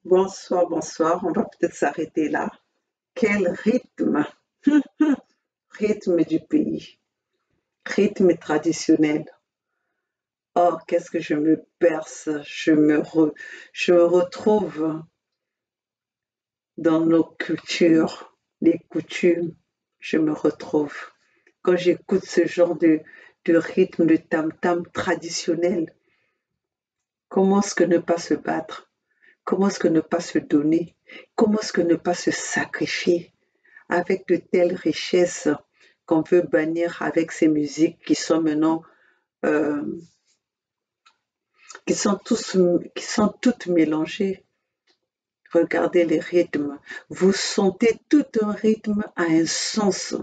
Bonsoir, bonsoir. On va peut-être s'arrêter là. Quel rythme! Rythme du pays, rythme traditionnel. Oh, qu'est-ce que je me berce, je me retrouve dans nos cultures, les coutumes, je me retrouve. Quand j'écoute ce genre de rythme, de tam-tam traditionnel, comment est-ce que ne pas se battre? Comment est-ce que ne pas se donner? Comment est-ce que ne pas se sacrifier avec de telles richesses qu'on veut bannir avec ces musiques qui sont maintenant, qui sont toutes mélangées. Regardez les rythmes. Vous sentez tout un rythme a un sens.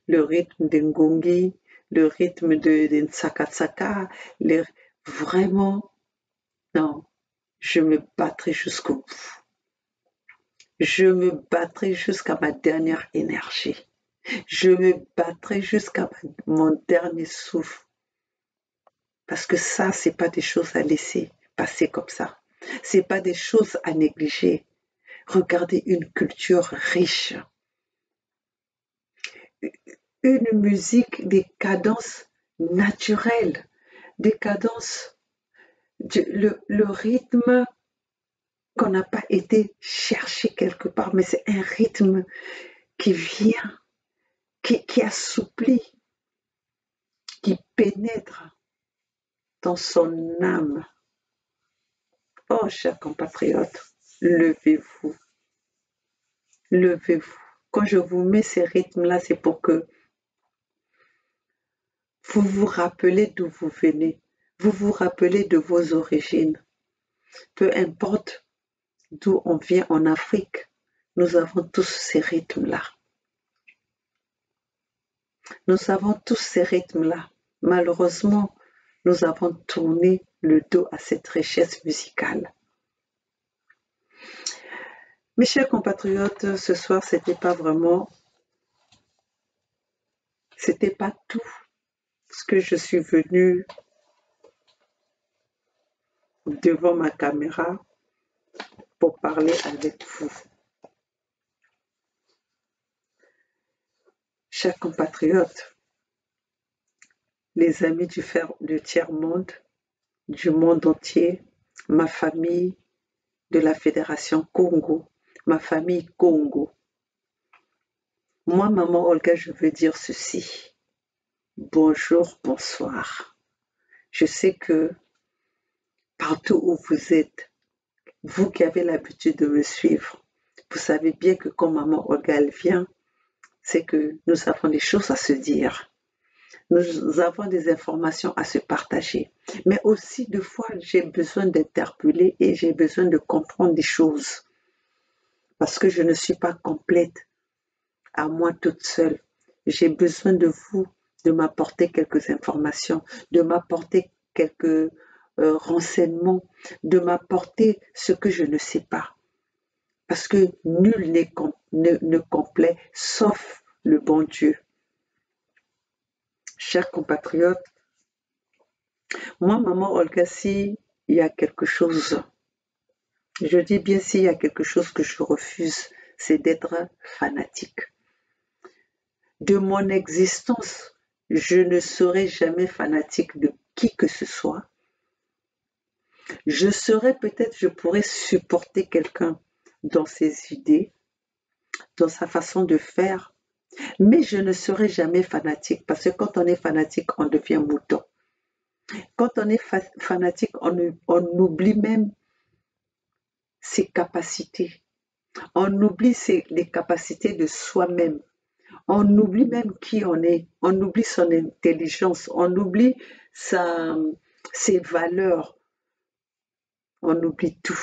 Le rythme de Ngongi, le rythme de Nsaka-Tsaka, vraiment, non. Je me battrai jusqu'au bout. Je me battrai jusqu'à ma dernière énergie. Je me battrai jusqu'à mon dernier souffle. Parce que ça, c'est pas des choses à laisser passer comme ça. C'est pas des choses à négliger. Regardez une culture riche. Une musique, des cadences naturelles, des cadences, le rythme qu'on n'a pas été chercher quelque part, mais c'est un rythme qui vient, qui assouplit, qui pénètre dans son âme. Oh, chers compatriotes, levez-vous, levez-vous. Quand je vous mets ces rythmes-là, c'est pour que vous vous rappelez d'où vous venez, vous vous rappelez de vos origines. Peu importe d'où on vient en Afrique, nous avons tous ces rythmes-là. Nous avons tous ces rythmes-là. Malheureusement, nous avons tourné le dos à cette richesse musicale. Mes chers compatriotes, ce soir, c'était pas tout ce que je suis venue devant ma caméra pour parler avec vous. Chers compatriotes, les amis du tiers-monde, du monde entier, ma famille de la Fédération Congo, ma famille Congo. Moi, maman Olga, je veux dire ceci. Bonjour, bonsoir. Je sais que partout où vous êtes, vous qui avez l'habitude de me suivre, vous savez bien que quand maman Olga elle vient, c'est que nous avons des choses à se dire. Nous avons des informations à se partager. Mais aussi, des fois, j'ai besoin d'interpeller et j'ai besoin de comprendre des choses. Parce que je ne suis pas complète à moi toute seule. J'ai besoin de vous, de m'apporter quelques informations, de m'apporter quelques renseignements, de m'apporter ce que je ne sais pas. Parce que nul n'est ne complet sauf le bon Dieu. Chers compatriotes, moi, maman Olga, s'il y a quelque chose, je dis bien s'il y a quelque chose que je refuse, c'est d'être fanatique. De mon existence, je ne serai jamais fanatique de qui que ce soit. Je pourrais supporter quelqu'un dans ses idées, dans sa façon de faire, mais je ne serai jamais fanatique parce que quand on est fanatique, on devient mouton. Quand on est fanatique, on oublie même ses capacités. On oublie les capacités de soi-même. On oublie même qui on est. On oublie son intelligence. On oublie ses valeurs. On oublie tout.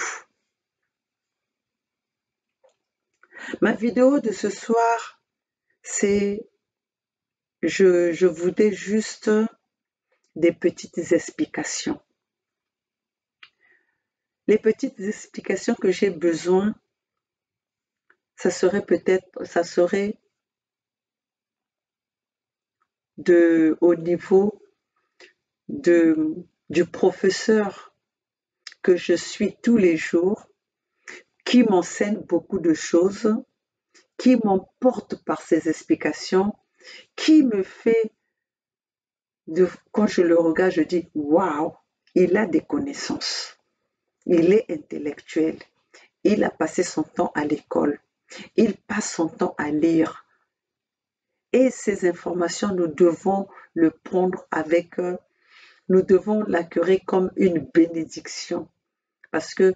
Ma vidéo de ce soir, c'est je voulais juste des petites explications. Les petites explications que j'ai besoin, ça serait au niveau du professeur que je suis tous les jours, qui m'enseigne beaucoup de choses, qui m'emporte par ses explications, qui me fait, quand je le regarde, je dis waouh, il a des connaissances, il est intellectuel, il a passé son temps à l'école, il passe son temps à lire. Et ces informations, nous devons le prendre avec, nous devons l'accueillir comme une bénédiction. Parce que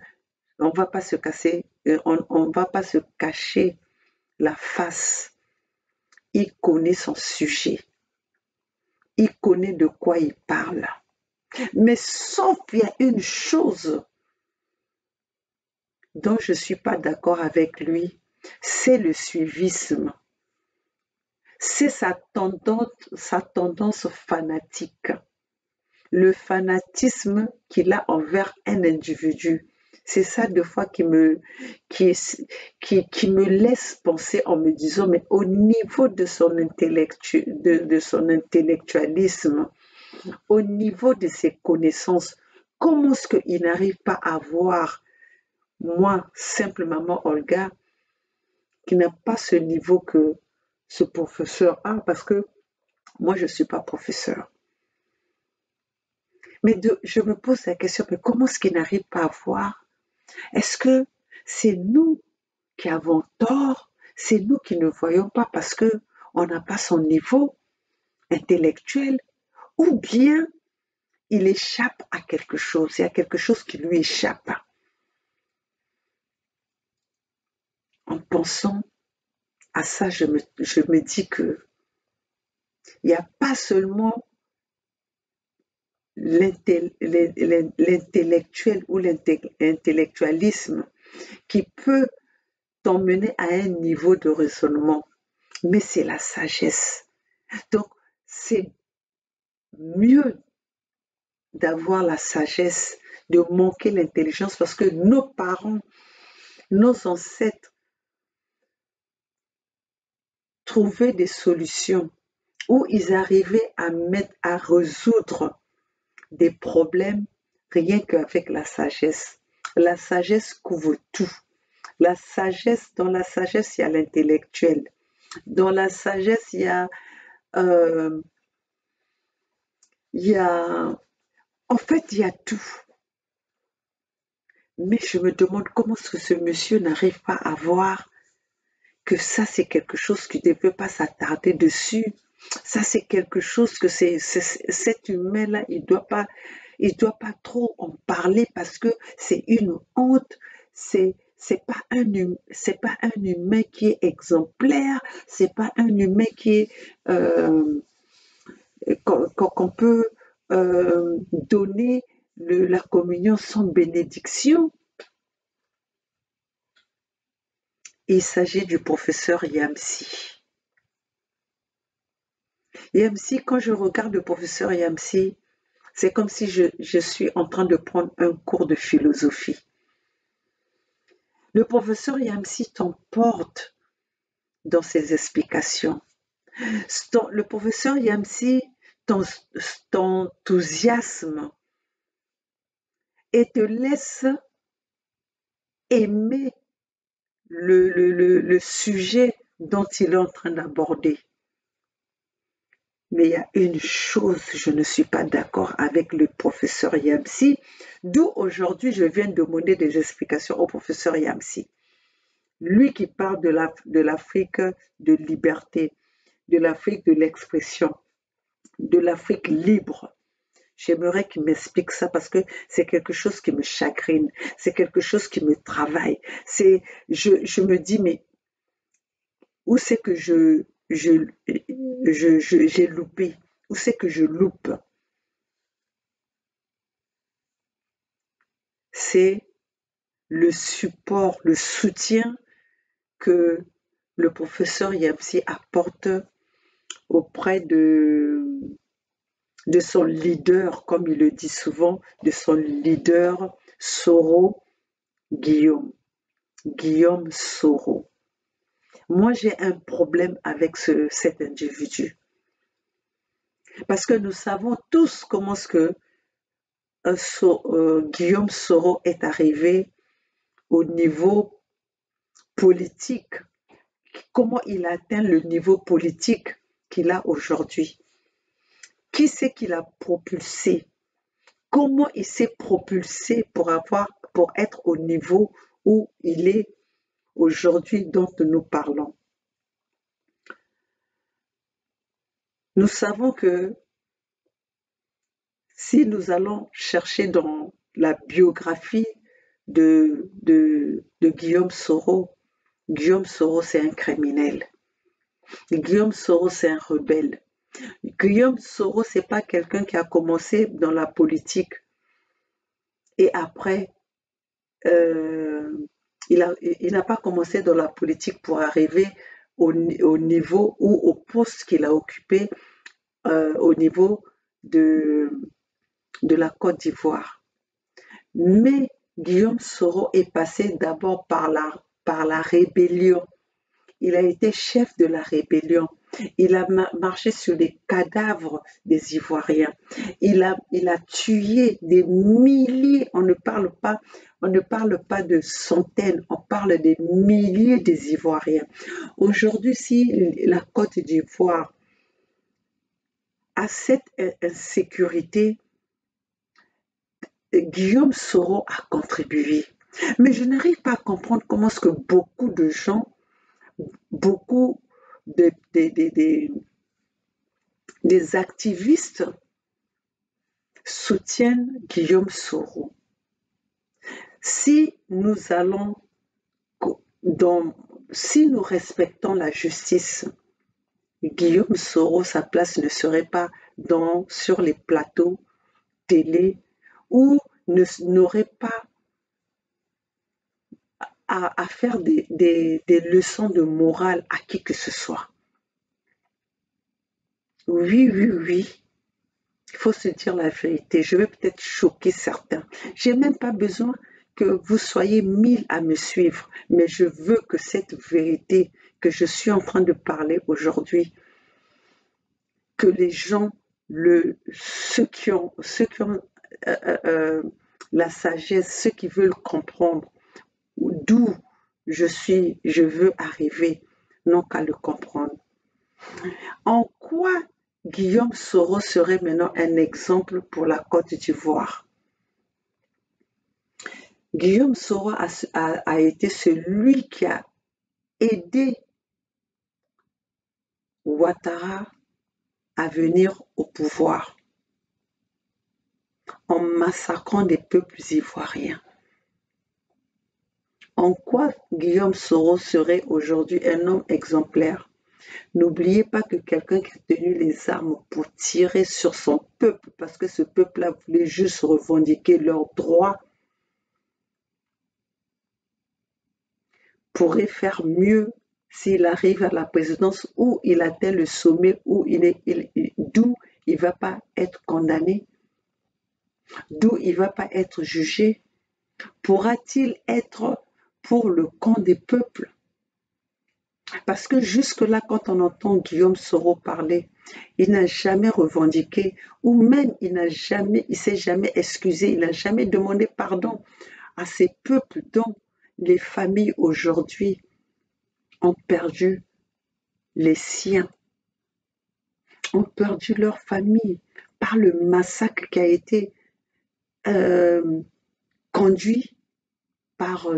on va pas se casser, on va pas se cacher la face. Il connaît son sujet. Il connaît de quoi il parle. Mais sauf il y a une chose dont je ne suis pas d'accord avec lui, c'est le suivisme. C'est sa tendance fanatique. Le fanatisme qu'il a envers un individu. C'est ça deux fois qui me laisse penser en me disant, mais au niveau de son intellectualisme, au niveau de ses connaissances, comment est-ce qu'il n'arrive pas à voir, moi, simple maman Olga, qui n'a pas ce niveau que ce professeur a, parce que moi, je ne suis pas professeur. Mais je me pose la question, mais comment est-ce qu'il n'arrive pas à voir? Est-ce que c'est nous qui avons tort? C'est nous qui ne voyons pas parce qu'on n'a pas son niveau intellectuel? Ou bien il échappe à quelque chose, il y a quelque chose qui lui échappe? En pensant à ça, je me dis que il n'y a pas seulement l'intellectuel ou l'intellectualisme qui peut t'emmener à un niveau de raisonnement, mais c'est la sagesse. Donc, c'est mieux d'avoir la sagesse, de manquer l'intelligence, parce que nos parents, nos ancêtres trouvaient des solutions où ils arrivaient à résoudre des problèmes rien qu'avec la sagesse. La sagesse couvre tout. Dans la sagesse, il y a l'intellectuel. Dans la sagesse, il y a, en fait, il y a tout. Mais je me demande comment est-ce que ce monsieur n'arrive pas à voir que ça, c'est quelque chose qui ne peut pas s'attarder dessus. Ça, c'est quelque chose que cet humain-là, il doit pas trop en parler parce que c'est une honte. C'est pas un humain qui est exemplaire. C'est pas un humain qui est qu'on peut donner la communion sans bénédiction. Il s'agit du professeur Yamsi. Yamsi, quand je regarde le professeur Yamsi, c'est comme si je suis en train de prendre un cours de philosophie. Le professeur Yamsi t'emporte dans ses explications. Le professeur Yamsi t'enthousiasme et te laisse aimer le sujet dont il est en train d'aborder. Mais il y a une chose, je ne suis pas d'accord avec le professeur Yamsi, d'où aujourd'hui je viens demander des explications au professeur Yamsi. Lui qui parle de l'Afrique de liberté, de l'Afrique de l'expression, de l'Afrique libre. J'aimerais qu'il m'explique ça parce que c'est quelque chose qui me chagrine, c'est quelque chose qui me travaille. Je me dis, mais où c'est que j'ai loupé? Où c'est que je loupe? C'est le support, le soutien que le professeur Yamsi apporte auprès de son leader, comme il le dit souvent, de son leader Soro Guillaume Soro. Moi, j'ai un problème avec cet individu. Parce que nous savons tous comment est-ce que Guillaume Soro est arrivé au niveau politique, comment il a atteint le niveau politique qu'il a aujourd'hui. Qui c'est qui l'a propulsé? Comment il s'est propulsé pour être au niveau où il est aujourd'hui dont nous parlons? Nous savons que si nous allons chercher dans la biographie de Guillaume Soro c'est un criminel. Guillaume Soro c'est un rebelle. Guillaume Soro c'est pas quelqu'un qui a commencé dans la politique et après il n'a pas commencé dans la politique pour arriver au niveau ou au poste qu'il a occupé au niveau de la Côte d'Ivoire. Mais Guillaume Soro est passé d'abord par la rébellion. Il a été chef de la rébellion. Il a marché sur les cadavres des Ivoiriens. Il a tué des milliers. On ne parle pas de centaines, on parle des milliers des Ivoiriens. Aujourd'hui, si la Côte d'Ivoire a cette insécurité, Guillaume Soro a contribué. Mais je n'arrive pas à comprendre comment est-ce que beaucoup de gens, beaucoup des activistes soutiennent Guillaume Soro. Si nous respectons la justice, Guillaume Soro, sa place ne serait pas sur les plateaux télé ou n'aurait pas à faire des leçons de morale à qui que ce soit. Oui, il faut se dire la vérité. Je vais peut-être choquer certains. Je n'ai même pas besoin que vous soyez 1000 à me suivre, mais je veux que cette vérité que je suis en train de parler aujourd'hui, que les gens, ceux qui ont la sagesse, ceux qui veulent comprendre d'où je veux arriver, n'ont qu'à le comprendre. En quoi Guillaume Soro serait maintenant un exemple pour la Côte d'Ivoire? Guillaume Soro a été celui qui a aidé Ouattara à venir au pouvoir en massacrant des peuples ivoiriens. En quoi Guillaume Soro serait aujourd'hui un homme exemplaire? N'oubliez pas que quelqu'un qui a tenu les armes pour tirer sur son peuple, parce que ce peuple-là voulait juste revendiquer leurs droits, pourrait faire mieux s'il arrive à la présidence où il atteint le sommet, où d'où il ne va pas être condamné, d'où il ne va pas être jugé. Pourra-t-il être pour le camp des peuples? Parce que jusque-là, quand on entend Guillaume Soro parler, il n'a jamais revendiqué, ou même il s'est jamais excusé, il n'a jamais demandé pardon à ces peuples dont les familles aujourd'hui ont perdu les siens, ont perdu leur famille par le massacre qui a été conduit par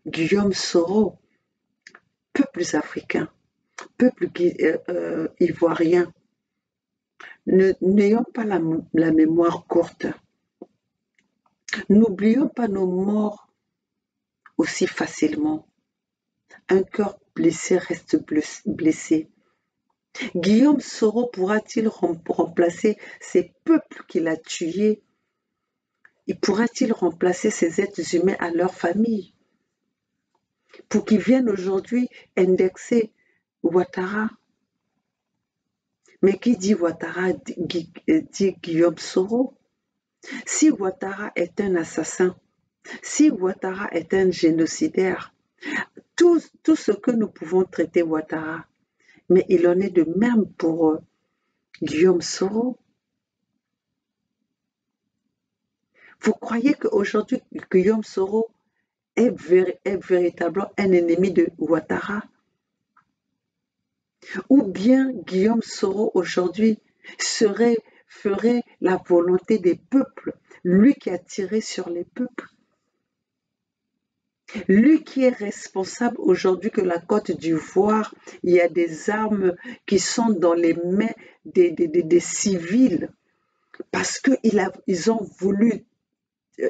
Guillaume Soro. Peuples africains, peuples ivoiriens, n'ayons pas la mémoire courte. N'oublions pas nos morts aussi facilement. Un cœur blessé reste blessé. Guillaume Soro pourra-t-il remplacer ces peuples qu'il a tués? Pourra-t-il remplacer ces êtres humains à leur famille? Pour qu'ils viennent aujourd'hui indexer Ouattara. Mais qui dit Ouattara dit Guillaume Soro. Si Ouattara est un assassin, si Ouattara est un génocidaire, tout ce que nous pouvons traiter Ouattara, mais il en est de même pour Guillaume Soro. Vous croyez qu'aujourd'hui, Guillaume Soro est véritablement un ennemi de Ouattara? Ou bien Guillaume Soro aujourd'hui ferait la volonté des peuples, lui qui a tiré sur les peuples, lui qui est responsable aujourd'hui que la Côte d'Ivoire, il y a des armes qui sont dans les mains des civils, parce qu'ils ont voulu,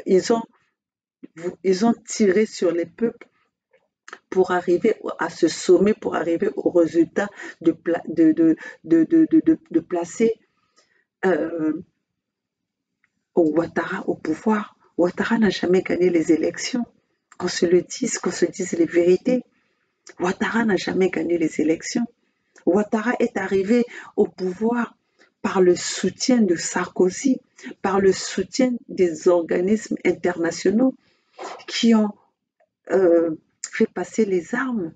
ils ont tiré sur les peuples pour arriver à ce sommet, pour arriver au résultat de placer Ouattara au pouvoir. Ouattara n'a jamais gagné les élections. Qu'on se dise les vérités. Ouattara n'a jamais gagné les élections. Ouattara est arrivé au pouvoir par le soutien de Sarkozy, par le soutien des organismes internationaux qui ont fait passer les armes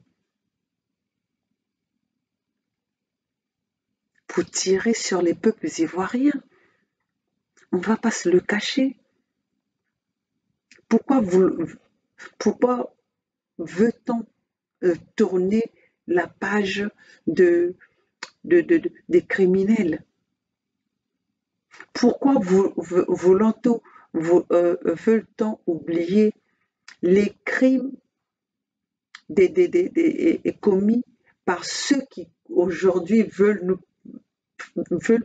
pour tirer sur les peuples ivoiriens. On ne va pas se le cacher. Pourquoi veut-on tourner la page des criminels? Pourquoi veut-on oublier les crimes commis par ceux qui aujourd'hui veulent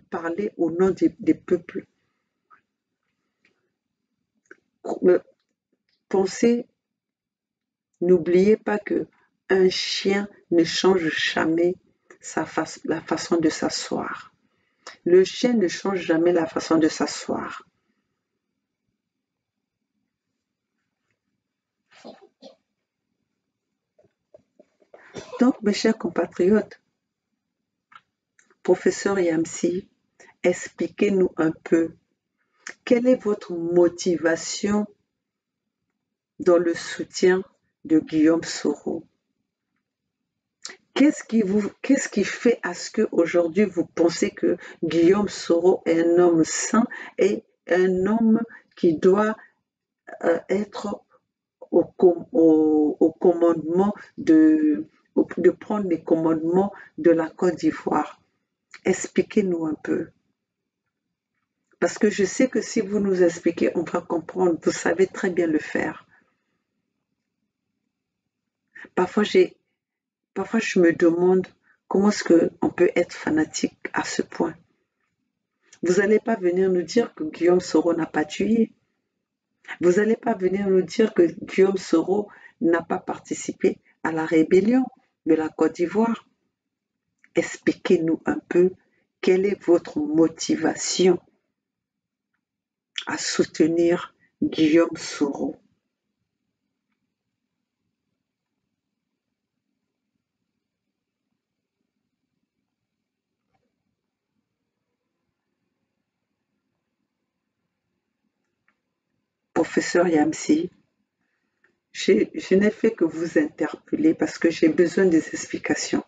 parler au nom des peuples? Pensez, n'oubliez pas que un chien ne change jamais la façon de s'asseoir. Le chien ne change jamais la façon de s'asseoir. Donc, mes chers compatriotes, professeur Yamsi, expliquez-nous un peu, quelle est votre motivation dans le soutien de Guillaume Soro? Qu'est-ce qui fait à ce qu'aujourd'hui vous pensez que Guillaume Soro est un homme sain et un homme qui doit être au commandement de prendre les commandements de la Côte d'Ivoire? Expliquez-nous un peu. Parce que je sais que si vous nous expliquez, on va comprendre. Vous savez très bien le faire. Parfois, je me demande comment est-ce qu'on peut être fanatique à ce point. Vous n'allez pas venir nous dire que Guillaume Soro n'a pas tué. Vous n'allez pas venir nous dire que Guillaume Soro n'a pas participé à la rébellion de la Côte d'Ivoire. expliquez-nous un peu quelle est votre motivation à soutenir Guillaume Soro. Professeur Yamsi, je n'ai fait que vous interpeller parce que j'ai besoin des explications.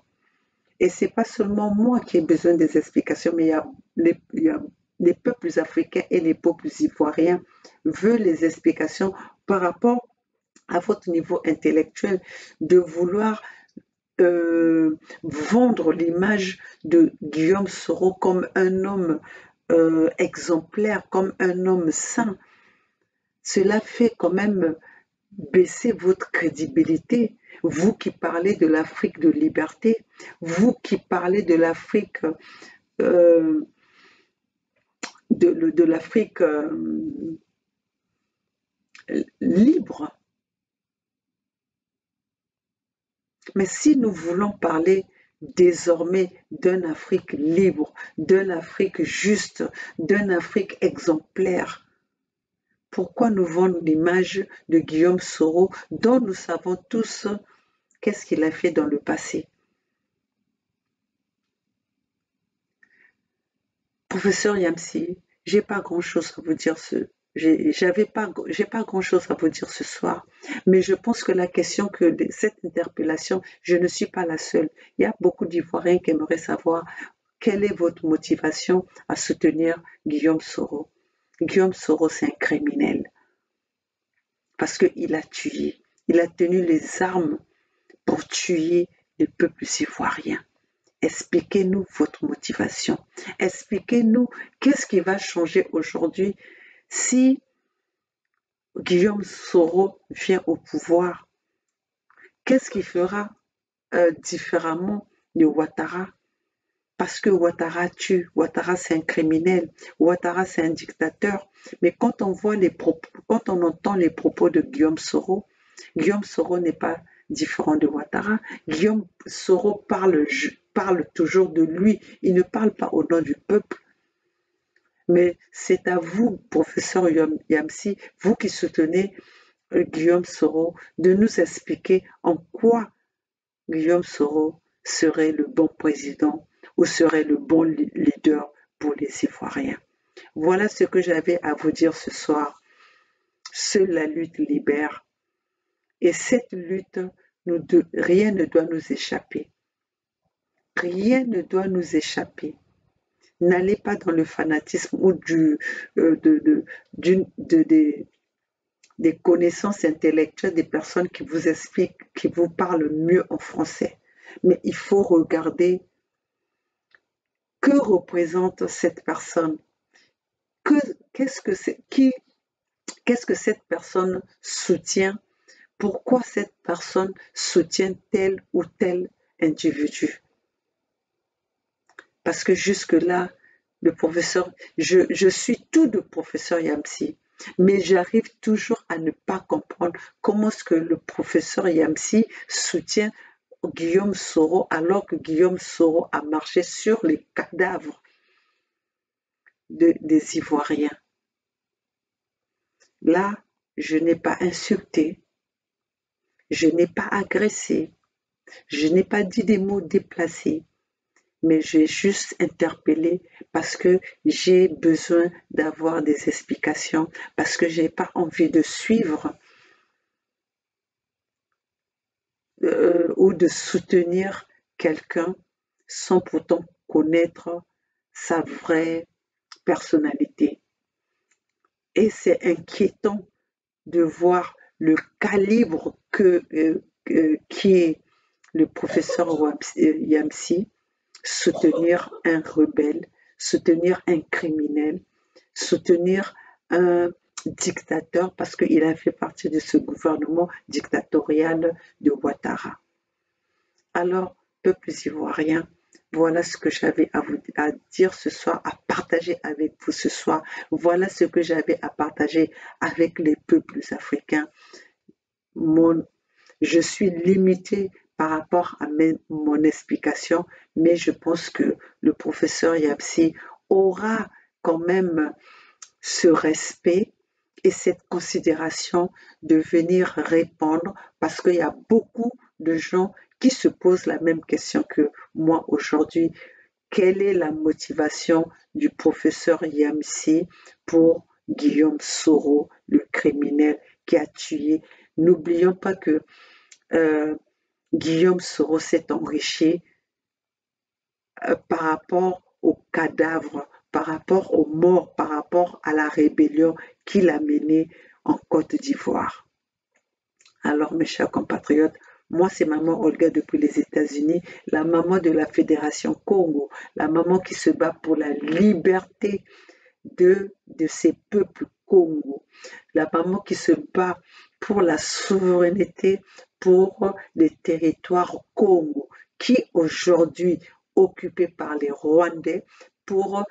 Et ce n'est pas seulement moi qui ai besoin des explications, mais il y a les peuples africains et les peuples ivoiriens veulent les explications par rapport à votre niveau intellectuel, de vouloir vendre l'image de Guillaume Soro comme un homme exemplaire, comme un homme saint. Cela fait quand même baisser votre crédibilité. Vous qui parlez de l'Afrique de liberté, vous qui parlez de l'Afrique euh, de l'Afrique libre. Mais si nous voulons parler désormais d'une Afrique libre, d'une Afrique juste, d'une Afrique exemplaire, pourquoi nous vendre l'image de Guillaume Soro dont nous savons tous qu'est-ce qu'il a fait dans le passé? Professeur Yamsi, j'ai pas grand-chose à vous dire j'ai pas grand-chose à vous dire ce soir, mais je pense que la question cette interpellation, je ne suis pas la seule. Il y a beaucoup d'Ivoiriens qui aimeraient savoir quelle est votre motivation à soutenir Guillaume Soro. Guillaume Soro, c'est un criminel parce qu'il a tué, il a tenu les armes pour tuer les peuples ivoiriens. Expliquez-nous votre motivation. Expliquez-nous qu'est-ce qui va changer aujourd'hui si Guillaume Soro vient au pouvoir. Qu'est-ce qu'il fera différemment de Ouattara? Parce que Ouattara tue, Ouattara c'est un criminel, Ouattara c'est un dictateur. Mais quand on entend les propos de Guillaume Soro n'est pas différent de Ouattara. Guillaume Soro parle toujours de lui, il ne parle pas au nom du peuple. Mais c'est à vous, professeur Yamsi, vous qui soutenez Guillaume Soro, de nous expliquer en quoi Guillaume Soro serait le bon président ou serait le bon leader pour les Ivoiriens. Voilà ce que j'avais à vous dire ce soir. Seule la lutte libère. Et cette lutte, rien ne doit nous échapper. Rien ne doit nous échapper. N'allez pas dans le fanatisme ou des connaissances intellectuelles des personnes qui vous expliquent, qui vous parlent mieux en français. Mais il faut regarder que représente cette personne. Qu'est-ce que cette personne soutient? Pourquoi cette personne soutient tel ou tel individu? Parce que jusque-là, le professeur, je suis tout de professeur Yamsi, mais j'arrive toujours à ne pas comprendre comment est-ce que le professeur Yamsi soutient Guillaume Soro alors que Guillaume Soro a marché sur les cadavres des Ivoiriens. Là, je n'ai pas insulté, je n'ai pas agressé, je n'ai pas dit des mots déplacés, mais j'ai juste interpellé parce que j'ai besoin d'avoir des explications, parce que j'ai pas envie de suivre ou de soutenir quelqu'un sans pourtant connaître sa vraie personnalité. Et c'est inquiétant de voir le calibre qui est le professeur Yamsi, soutenir un rebelle, soutenir un criminel, soutenir un dictateur parce qu'il a fait partie de ce gouvernement dictatorial de Ouattara. Alors, peuples ivoiriens, voilà ce que j'avais à dire ce soir, à partager avec vous ce soir. Voilà ce que j'avais à partager avec les peuples africains. Je suis limitée par rapport à mon explication, mais je pense que le professeur Yamsi aura quand même ce respect et cette considération de venir répondre parce qu'il y a beaucoup de gens qui se posent la même question que moi aujourd'hui. Quelle est la motivation du professeur Yamsi pour Guillaume Soro, le criminel qui a tué? N'oublions pas que euh, Guillaume Soro s'est enrichi par rapport aux cadavres, par rapport aux morts, par rapport à la rébellion qu'il a menée en Côte d'Ivoire. Alors, mes chers compatriotes, moi, c'est maman Olga depuis les États-Unis, la maman de la Fédération Congo, la maman qui se bat pour la liberté de ces peuples Congo, la maman qui se bat pour la souveraineté, pour les territoires Congo, qui aujourd'hui occupés par les Rwandais pour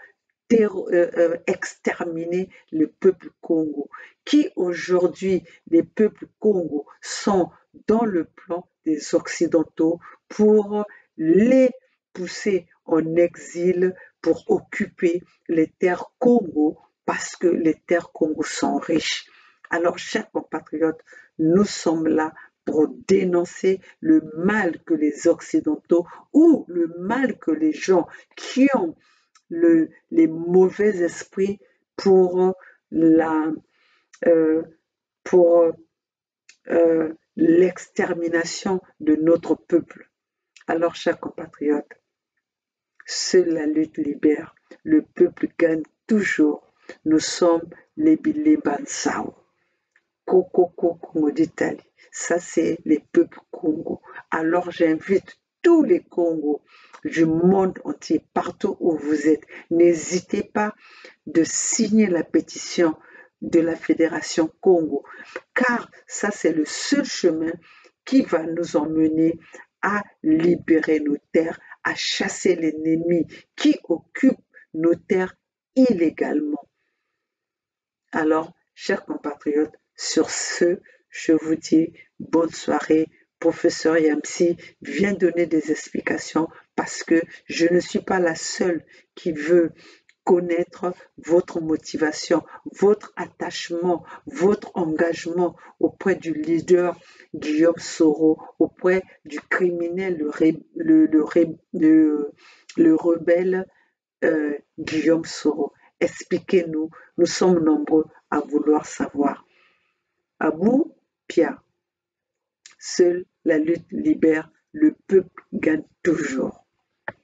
exterminer le peuple Congo, qui aujourd'hui, les peuples Congo sont dans le plan des Occidentaux pour les pousser en exil, pour occuper les terres Congo, parce que les terres Congo sont riches. Alors, chers compatriotes, nous sommes là pour dénoncer le mal que les Occidentaux ou le mal que les gens qui ont les mauvais esprits pour pour l'extermination de notre peuple. Alors, chers compatriotes, seule la lutte libère. Le peuple gagne toujours. Nous sommes les Bansao. Congo d'Italie. Ça, c'est les peuples Congo. Alors, j'invite tous les Congos du monde entier, partout où vous êtes, n'hésitez pas de signer la pétition de la Fédération Congo, car ça, c'est le seul chemin qui va nous emmener à libérer nos terres, à chasser l'ennemi qui occupe nos terres illégalement. Alors, chers compatriotes, sur ce, je vous dis bonne soirée. Professeur Yamsi vient donner des explications parce que je ne suis pas la seule qui veut connaître votre motivation, votre attachement, votre engagement auprès du leader Guillaume Soro, auprès du criminel, le rebelle Guillaume Soro. Expliquez-nous, nous sommes nombreux à vouloir savoir. Abou Pia, seule la lutte libère, le peuple gagne toujours.